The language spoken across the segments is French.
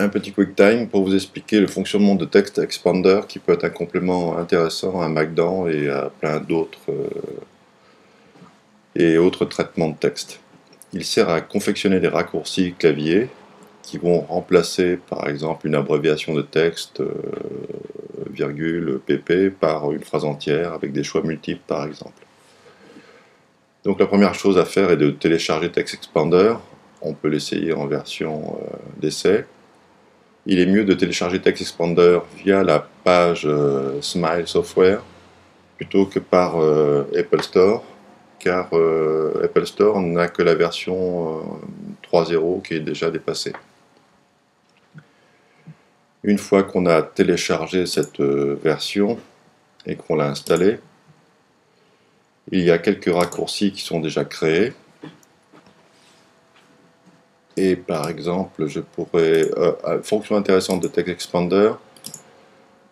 un petit QuickTime pour vous expliquer le fonctionnement de Text Expander qui peut être un complément intéressant à Markdown et à plein d'autres et autres traitements de texte. Il sert à confectionner des raccourcis clavier qui vont remplacer par exemple une abréviation de texte, virgule, pp par une phrase entière avec des choix multiples par exemple. Donc la première chose à faire est de télécharger Text Expander. On peut l'essayer en version d'essai. Il est mieux de télécharger Text Expander via la page Smile Software plutôt que par Apple Store, car Apple Store n'a que la version 3.0 qui est déjà dépassée. Une fois qu'on a téléchargé cette version et qu'on l'a installée, il y a quelques raccourcis qui sont déjà créés. Et par exemple, je pourrais... fonction intéressante de Text Expander,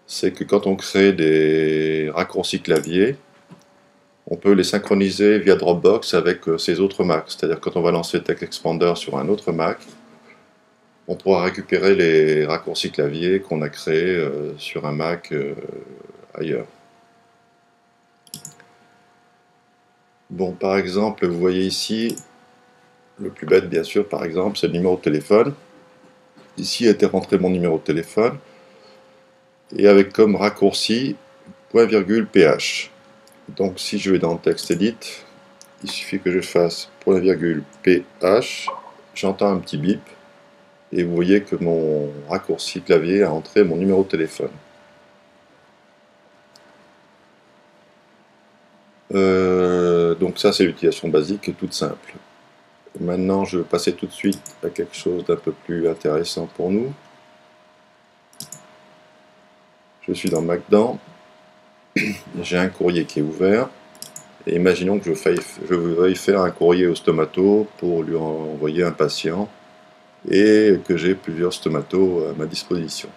c'est que quand on crée des raccourcis clavier, on peut les synchroniser via Dropbox avec ses autres Macs. C'est-à-dire quand on va lancer Text Expander sur un autre Mac, on pourra récupérer les raccourcis clavier qu'on a créés sur un Mac ailleurs. Bon, par exemple, vous voyez ici, le plus bête bien sûr, par exemple, c'est le numéro de téléphone. Ici a été rentré mon numéro de téléphone, et avec comme raccourci .ph. Donc si je vais dans TextEdit, il suffit que je fasse .ph, j'entends un petit bip, et vous voyez que mon raccourci clavier a entré mon numéro de téléphone. Donc ça c'est l'utilisation basique et toute simple. Maintenant je vais passer tout de suite à quelque chose d'un peu plus intéressant pour nous. Je suis dans Markdown, j'ai un courrier qui est ouvert, et imaginons que je veuille faire un courrier au stomato pour lui envoyer un patient, et que j'ai plusieurs stomatos à ma disposition.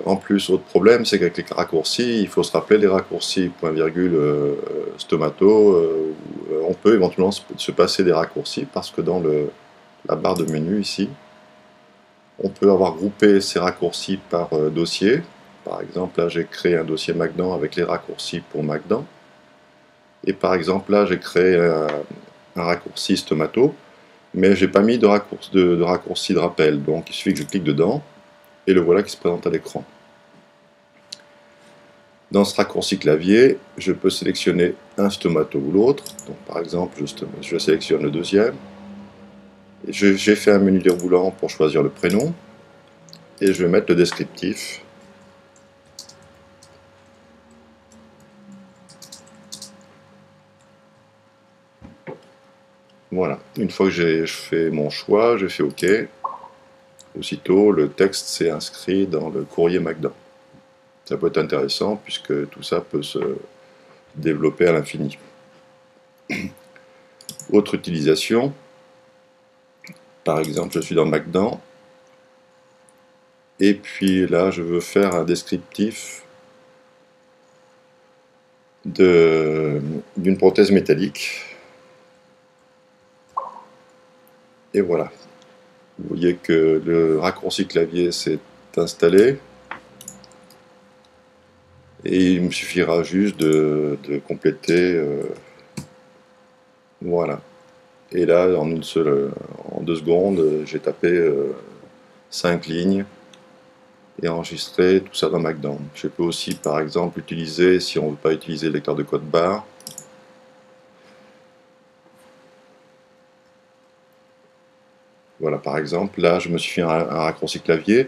En plus, autre problème, c'est qu'avec les raccourcis, il faut se rappeler les raccourcis, point virgule, stomato, on peut éventuellement se passer des raccourcis parce que dans la barre de menu ici, on peut avoir groupé ces raccourcis par dossier. Par exemple, là j'ai créé un dossier Markdown avec les raccourcis pour Markdown. Et par exemple, là j'ai créé un raccourci stomato, mais j'ai pas mis de raccourci de rappel. Donc il suffit que je clique dedans, et le voilà qui se présente à l'écran. Dans ce raccourci clavier, je peux sélectionner un stomato ou l'autre. Donc par exemple, je sélectionne le deuxième. J'ai fait un menu déroulant pour choisir le prénom. Et je vais mettre le descriptif. Voilà. Une fois que j'ai fait mon choix, je fais OK. Aussitôt, le texte s'est inscrit dans le courrier Markdown. Ça peut être intéressant puisque tout ça peut se développer à l'infini. Autre utilisation, par exemple, je suis dans Markdown, et puis là, je veux faire un descriptif d'une prothèse métallique. Et voilà. Vous voyez que le raccourci clavier s'est installé. Et il me suffira juste de compléter. Voilà. Et là, en 2 secondes, j'ai tapé 5 lignes et enregistré tout ça dans Markdown. Je peux aussi, par exemple, utiliser, si on ne veut pas utiliser le lecteur de code barre, voilà, par exemple, là, je me suis fait un raccourci clavier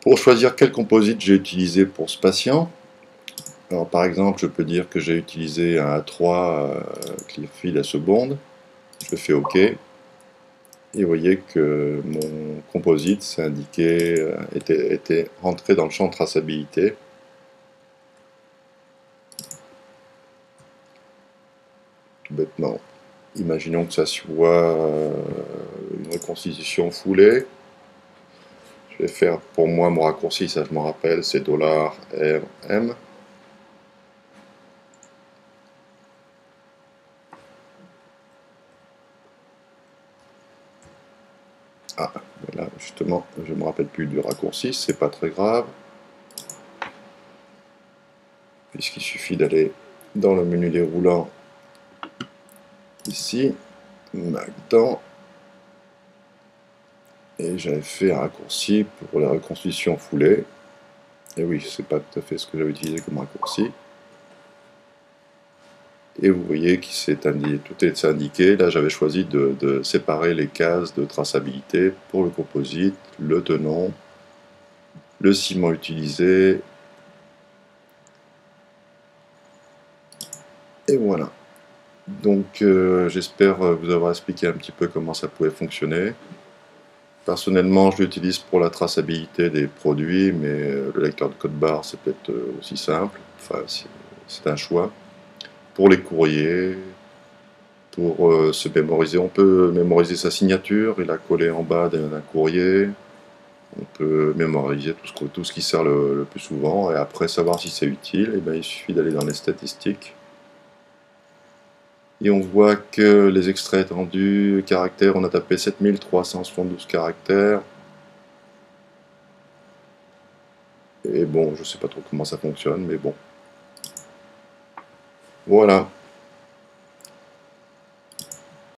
pour choisir quel composite j'ai utilisé pour ce patient. Alors, par exemple, je peux dire que j'ai utilisé un A3 Clearfield à seconde. Je fais OK. Et vous voyez que mon composite s'est indiqué, était rentré dans le champ de traçabilité. Tout bêtement. Imaginons que ça soit une reconstitution foulée. Je vais faire pour moi mon raccourci, ça je m'en rappelle, c'est $RM. Ah, là, justement, je ne me rappelle plus du raccourci, c'est pas très grave. Puisqu'il suffit d'aller dans le menu déroulant, ici, maintenant, et j'avais fait un raccourci pour la reconstitution foulée. Et oui, c'est pas tout à fait ce que j'avais utilisé comme raccourci. Et vous voyez qu'il s'est indiqué, tout est indiqué. Là, j'avais choisi de séparer les cases de traçabilité pour le composite, le tenon, le ciment utilisé. Et voilà. Donc, j'espère vous avoir expliqué un petit peu comment ça pouvait fonctionner. Personnellement, je l'utilise pour la traçabilité des produits, mais le lecteur de code barre, c'est peut-être aussi simple. Enfin, c'est un choix. Pour les courriers, pour se mémoriser, on peut mémoriser sa signature et la coller en bas d'un courrier. On peut mémoriser tout ce qui sert le plus souvent, et après savoir si c'est utile, et bien, il suffit d'aller dans les statistiques. Et on voit que les extraits étendus, caractères, on a tapé 7372 caractères. Et bon, je sais pas trop comment ça fonctionne, mais bon. Voilà.